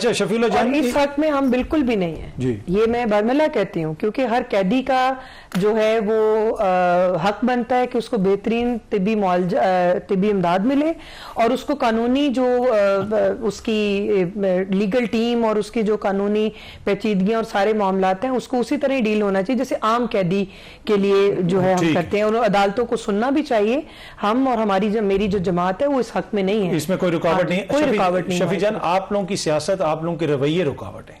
اچھا شفیع اللہ جان، اس حق میں ہم بالکل بھی نہیں ہیں. یہ میں برملا کہتی ہوں کیونکہ ہر قیدی کا جو ہے وہ حق بنتا ہے کہ اس کو بہترین طبی امداد ملے اور اس کو قانونی جو اس کی لیگل ٹیم اور اس کی جو قانونی پیچیدگیاں اور سارے معاملات ہیں اس کو اسی طرح ہی ڈیل ہونا چاہیے جیسے عام قیدی کے لیے جو ہے ہم کرتے ہیں، اور عدالتوں کو سننا بھی چاہیے. ہم اور میری جو جماعت ہے وہ اس حق میں نہیں ہے، اس میں کوئی رکاوٹ نہیں. کوئی رکاوٹ نہیں. شفیع جان، آپ لوگوں کی سیاست، آپ لوگوں کے رویے رکاوٹ ہیں.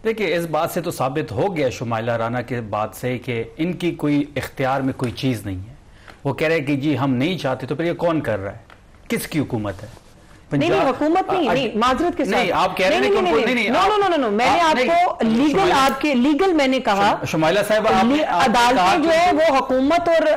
دیکھیں اس بات سے تو ثابت ہو گیا شمائلہ رانا کے بعد سے کہ ان کی کوئی اختیار میں کوئی چیز نہیں ہے. وہ کہہ رہے ہیں کہ جی ہم نہیں چاہتے، تو پھر یہ کون کر رہا ہے؟ کس کی حکومت ہے؟ نہیں حکومت نہیں، معذرت کے ساتھ نہیں. آپ کہہ رہے ہیں کہ نو میں نے آپ کو لیگل، آپ کے لیگل میں نے کہا شمائلہ صاحب عدالتیں جو ہے وہ حکومت اور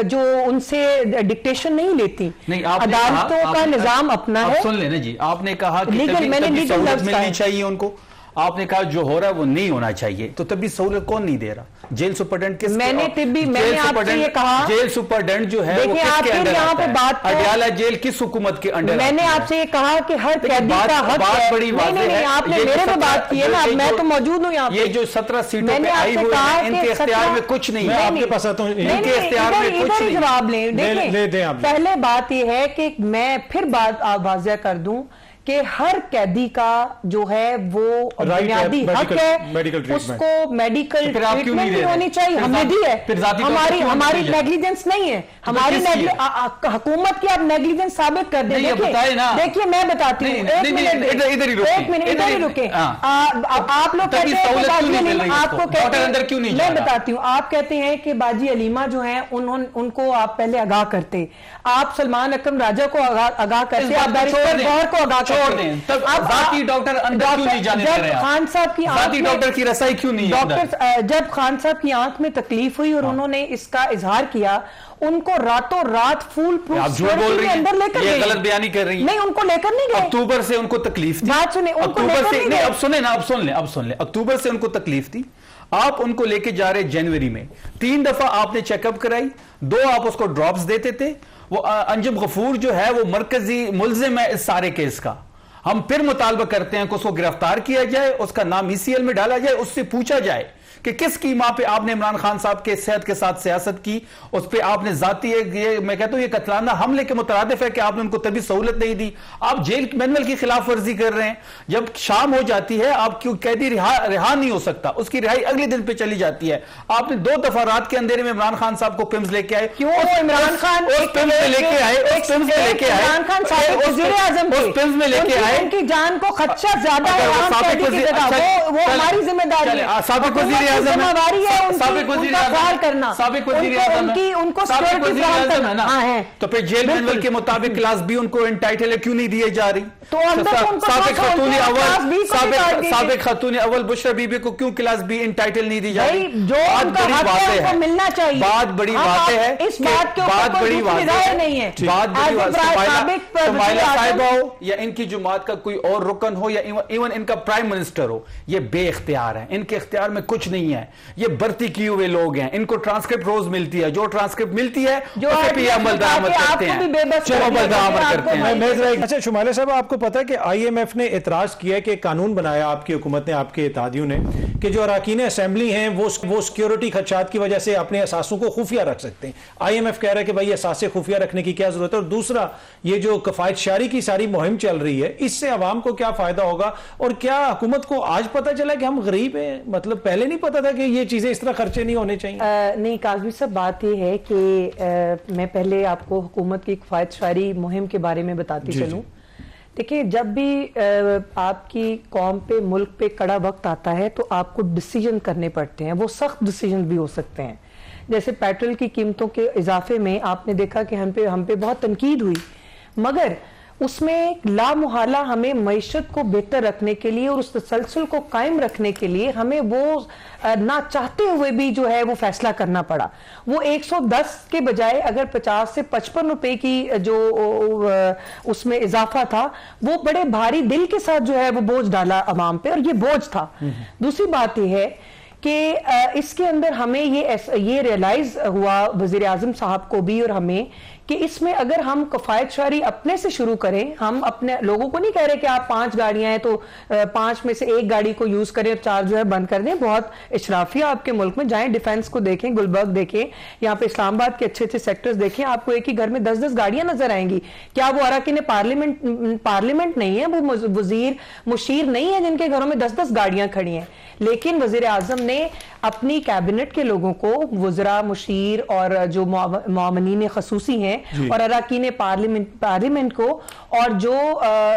جو ان سے ڈکٹیشن نہیں لیتی، عدالتوں کا نظام اپنا ہے. سن لینا جی، آپ نے کہا کہ لیگل، میں نے لیگل سہولت ملنی چاہیے ان کو. آپ نے کہا جو ہو رہا ہے وہ نہیں ہونا چاہیے، تو طبی سہولت کون نہیں دے رہا؟ جیل سپرڈنٹ کس؟ میں نے آپ سے یہ کہا، جیل سپرڈنٹ جو ہے وہ کس کے انڈر آتا ہے؟ اڈیالہ جیل کس حکومت کے انڈر آتا ہے؟ میں نے آپ سے یہ کہا کہ ہر قیدی کا حق ہے. نہیں، آپ نے میرے پہ بات کی ہے نا، اب میں تو موجود ہوں یہاں پہ. یہ جو 17 سیٹوں پہ آئی ہوئی ہیں ان کے اختیار میں کچھ نہیں ہے. میں آپ کے پاس آتا ہوں، ان کے اختیار میں کچھ نہیں. جواب لیں. دیکھیں پہلے بات یہ ہے کہ میں پھر بات واضح کر دوں کہ ہر قیدی کا جو ہے وہ بنیادی حق ہے، اس کو میڈیکل ٹریٹمنٹ بھی ہونی چاہیے. ہم نے دی ہے، ہماری نیگلیجنس نہیں ہے. ہماری حکومت کی آپ نیگلیجنس ثابت کر دیں. دیکھیے میں بتاتی ہوں، ایک منٹ ادھر ہی رکیں. آپ لوگ کہتے ہیں، آپ کو میں بتاتی ہوں، آپ کہتے ہیں کہ باجی علیمہ جو ہیں ان کو آپ پہلے آگاہ کرتے، آپ سلمان اکرم راجہ کو آگاہ کرتے، آپ بیرسٹر گوہر کو آگاہ چھوڑ دیں. تب ذاتی ڈاکٹر اندر کیوں نہیں جانے دے رہے ہیں؟ خان صاحب کی ذاتی ڈاکٹر کی رسائی کیوں نہیں ہے؟ جب خان صاحب کی آنکھ میں تکلیف ہوئی اور انہوں نے اس کا اظہار کیا، ان کو راتوں رات فول پروف سیکورٹی کے اندر لے کر گئے. یہ غلط بیانی کر رہی ہیں. نہیں، ان کو لے کر نہیں گئے. اکتوبر سے ان کو تکلیف تھی. بات سنیں، ان کو لے کر نہیں گئے. اب سنیں نا، اب سن لیں. اکتوبر سے ان کو تکلیف تھی، آپ ان کو لے کے جا رہے جنوری میں. 3 دفعہ آپ نے چیک اپ کرائی، 2 آپ اس کو ڈراپس دیتے تھے. وہ انجم غفور جو ہے وہ مرکزی ملزم ہے اس سارے کیس کا. ہم پھر مطالبہ کرتے ہیں کہ اس کو گرفتار کیا جائے، اس کا نام ECL میں ڈالا جائے، اس سے پوچھا جائے کہ کس کی ماں پہ آپ نے عمران خان صاحب کے صحت کے ساتھ سیاست کی، اس پہ آپ نے ذاتی میں کہتا ہوں یہ قتلانہ حملے کے مترادف ہے کہ آپ نے ان کو طبی سہولت نہیں دی. آپ جیل مینول کی خلاف ورزی کر رہے ہیں. جب شام ہو جاتی ہے آپ کیوں قیدی رہا نہیں ہو سکتا، اس کی رہائی اگلے دن پہ چلی جاتی ہے. آپ نے 2 دفعہ رات کے اندھیرے میں عمران خان صاحب کو پمز لے کے آئے. کیوں عمران خان ان کی جان کو خدشہ زیادہ ہے، وہ ہماری ذمہ داری ہے. سابق وزیر اعظم ہے، تو پھر جیل مینول کے مطابق کلاس B ان کو انٹائٹل کیوں نہیں دیے جا رہی؟ سابق خاتون اول بشرا بی بی کو کیوں کلاس B انٹائٹل نہیں دی جا رہی؟ ملنا چاہیے. بات بڑی باتیں ہے، اس بات کے اوپر کوئی نہیں ہے. شمائلہ صاحبہ ہو یا ان کی جماعت کا کوئی اور رکن ہو یا ایون ان کا پرائم منسٹر ہو، یہ بے اختیار ہیں. ان کے اختیار میں کچھ نہیں ہے. یہ بھرتی کیے ہوئے لوگ ہیں، ان کو ٹرانسکرپٹ روز ملتی ہے. جو ٹرانسکرپٹ ملتی ہے اسے پہ عمل درآمد کرتے ہیں. اچھا شمائلہ صاحب، آپ کو پتا ہے کہ IMF نے اعتراض کیا ہے کہ قانون بنایا آپ کی حکومت نے، آپ کے اتحادیوں نے، کہ جو اراکین اسمبلی ہیں وہ سیکیورٹی خدشات کی وجہ سے اپنے اثاثوں کو خفیہ رکھ سکتے ہیں. IMF کہہ رہا ہے کہ بھائی اثاثے خفیہ رکھنے کی کیا ضرورت ہے. اور دوسرا یہ جو کفایت شعاری کی ساری مہم چل رہی ہے، اس سے عوام کو کیا فائدہ ہوگا؟ اور کیا حکومت کو آج پتا چلا کہ ہم غریب ہیں؟ مطلب پہلے نہیں پتا تھا کہ یہ چیزیں اس طرح خرچے نہیں ہونے چاہیے؟ نہیں کاظمی صاحب، بات یہ ہے کہ میں پہلے آپ کو حکومت کی کفایت شعاری مہم کے بارے میں بتاتی چلوں. دیکھیں، جب بھی آپ کی قوم پہ، ملک پہ کڑا وقت آتا ہے تو آپ کو ڈیسیجن کرنے پڑتے ہیں. وہ سخت ڈیسیجن بھی ہو سکتے ہیں. جیسے پیٹرول کی قیمتوں کے اضافے میں آپ نے دیکھا کہ ہم پہ بہت تنقید ہوئی، مگر اس میں لا محالہ ہمیں معیشت کو بہتر رکھنے کے لیے اور اس تسلسل کو قائم رکھنے کے لیے ہمیں وہ نہ چاہتے ہوئے بھی جو ہے وہ فیصلہ کرنا پڑا. وہ 110 کے بجائے اگر 50 سے 55 روپے کی جو اس میں اضافہ تھا، وہ بڑے بھاری دل کے ساتھ جو ہے وہ بوجھ ڈالا عوام پہ، اور یہ بوجھ تھا. دوسری بات یہ ہے کہ اس کے اندر ہمیں یہ ریئلائز ہوا وزیر اعظم صاحب کو بھی اور ہمیں کہ اس میں اگر ہم کفایت شعاری اپنے سے شروع کریں, ہم اپنے لوگوں کو نہیں کہہ رہے کہ آپ 5 گاڑیاں ہیں تو 5 میں سے 1 گاڑی کو یوز کریں اور 4 جو ہے بند کر دیں. بہت اشرافیہ آپ کے ملک میں, جائیں ڈیفینس کو دیکھیں, گلبرگ دیکھیں, یہاں پہ اسلام آباد کے اچھے اچھے سیکٹرز دیکھیں, آپ کو ایک ہی گھر میں 10-10 گاڑیاں نظر آئیں گی. کیا وہ اراکین پارلیمنٹ نہیں ہے, وہ وزیر مشیر نہیں ہے جن کے گھروں میں 10-10 گاڑیاں کھڑی ہیں؟ لیکن وزیر اعظم نے اپنی کیبنٹ کے لوگوں کو, وزراء, مشیر اور جو معاونین خصوصی ہیں اور اراکین پارلیمنٹ کو اور جو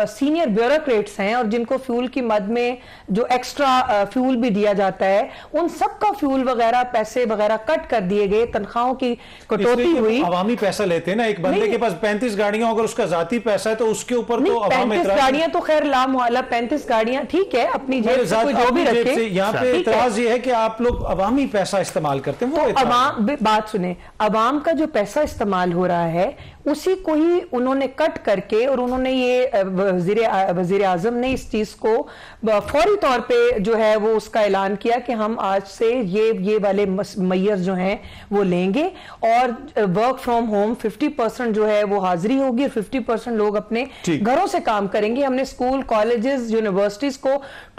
سینئر بیوروکریٹس ہیں اور جن کو فیول کی مد میں جو ایکسٹرا فیول بھی دیا جاتا ہے, ان سب کا فیول وغیرہ پیسے وغیرہ کٹ کر دیے گئے, تنخواہوں کی کٹوتی ہوئی. عوامی پیسہ لیتے ہیں نا, ایک بندے کے پاس 35 گاڑیاں, اگر اس کا ذاتی پیسہ ہے تو اس کے اوپر تو عوام 35 گاڑیاں تو خیر لامحالہ 35 گاڑیاں ٹھیک ہے, اپنی جیب سے کوئی جو بھی رکھے. یہاں پہ اعتراض یہ ہے کہ آپ لوگ عوامی پیسہ استعمال کرتے ہیں. عوام, بات سنیں, عوام کا جو پیسہ استعمال ہو رہا ہے اسی کو ہی انہوں نے کٹ کر کے, اور انہوں نے یہ وزیر اعظم نے اس چیز کو فوری طور پہ جو ہے وہ اس کا اعلان کیا کہ ہم آج سے یہ والے میئر جو ہیں وہ لیں گے, اور ورک فرام ہوم 50% جو ہے وہ حاضری ہوگی اور 50% لوگ اپنے گھروں سے کام کریں گے. ہم نے اسکول, کالجز, یونیورسٹیز کو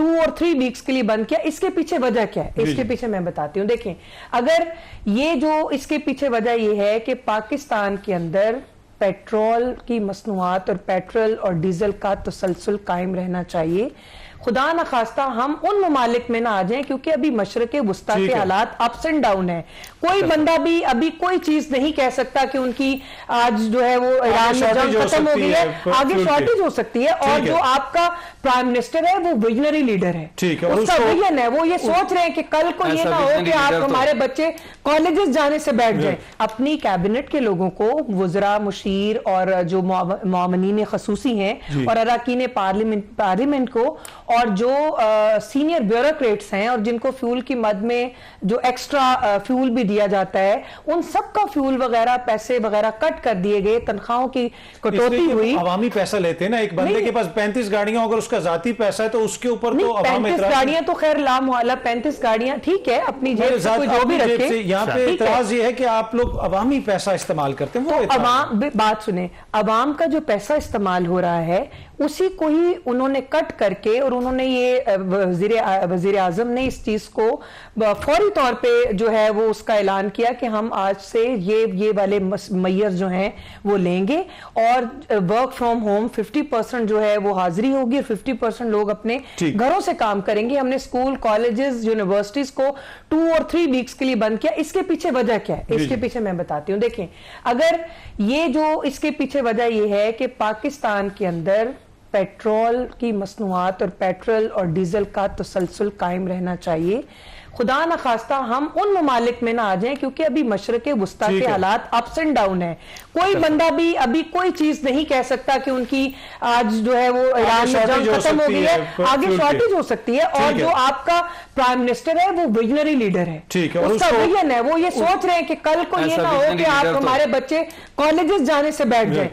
2 اور 3 ویکس کے لیے بند کیا. اس کے پیچھے وجہ کیا ہے؟ اس کے پیچھے میں بتاتی ہوں. دیکھیں, اگر یہ جو اس کے پیچھے وجہ یہ ہے کہ پاکستان کے اندر پیٹرول کی مصنوعات اور پیٹرول اور ڈیزل کا تسلسل قائم رہنا چاہیے. خدا نخواستہ ہم ان ممالک میں نہ آ جائیں, کیونکہ ابھی مشرق وسطی کے حالات اپس اینڈ ڈاؤن ہیں. کوئی بندہ بھی ابھی کوئی چیز نہیں کہہ سکتا کہ ان کی آج جو ہے وہ ایران میں جنگ ختم ہو گئی ہے, آگے شارٹیج ہو سکتی ہے. اور جو آپ کا پرائم منسٹر ہے وہ ویژنری لیڈر ہے, اس کا ویژن ہے, وہ یہ سوچ رہے ہیں کہ کل کو یہ نہ ہو کہ آپ ہمارے بچے کالجز جانے سے بیٹھ جائیں. اپنی کیبنٹ کے لوگوں کو, وزراء, مشیر اور جو معاونین خصوصی ہیں اور اراکین پارلیمنٹ کو اور جو سینئر بیوروکریٹس ہیں اور جن کو فیول کی مد میں جو ایکسٹرا فیول بھی دیا جاتا ہے, ان سب کا فیول وغیرہ پیسے وغیرہ کٹ کر دیے گئے, تنخواہوں کی کٹوتی ہوئی. عوامی پیسہ لیتے ہیں نا, ایک بندے کے پاس 35 گاڑیاں, اگر اس کا ذاتی پیسہ ہے تو اس کے اوپر تو عوام 35 گاڑیاں تو خیر لامحالہ 35 گاڑیاں ٹھیک ہے, اپنی جیب سے کوئی جو بھی رکھے. یہاں پہ اعتراض یہ ہے کہ آپ لوگ عوامی پیسہ استعمال کرتے ہیں. عوام, بات سنیں, عوام کا جو پیسہ استعمال ہو رہا ہے اسی کو ہی انہوں نے کٹ کر کے, اور انہوں نے یہ وزیر اعظم نے اس چیز کو فوری طور پہ جو ہے وہ اس کا اعلان کیا کہ ہم آج سے یہ والے میئر جو ہیں وہ لیں گے, اور ورک فرام ہوم 50% جو ہے وہ حاضری ہوگی اور 50% لوگ اپنے گھروں سے کام کریں گے. ہم نے اسکول, کالجز, یونیورسٹیز کو 2 اور 3 ویکس کے لیے بند کیا. اس کے پیچھے وجہ کیا ہے؟ اس کے پیچھے میں بتاتی ہوں. دیکھیں, اگر یہ جو اس کے پیچھے وجہ یہ ہے کہ پاکستان کے اندر پیٹرول کی مصنوعات اور پیٹرول اور ڈیزل کا تسلسل قائم رہنا چاہیے. خدا نخواستہ ہم ان ممالک میں نہ آ جائیں, کیونکہ ابھی مشرق وسطی کے حالات اپس اینڈ ڈاؤن ہیں. کوئی بندہ بھی ابھی کوئی چیز نہیں کہہ سکتا کہ ان کی آج جو ہے وہ ایران میں جنگ ختم ہو گئی ہے, آگے شارٹیج ہو سکتی ہے. اور جو آپ کا پرائم منسٹر ہے وہ ویژنری لیڈر ہے, اس کا ویژن ہے, وہ یہ سوچ رہے ہیں کہ کل کو یہ نہ ہو کہ آپ ہمارے بچے کالجز جانے سے بیٹھ جائیں.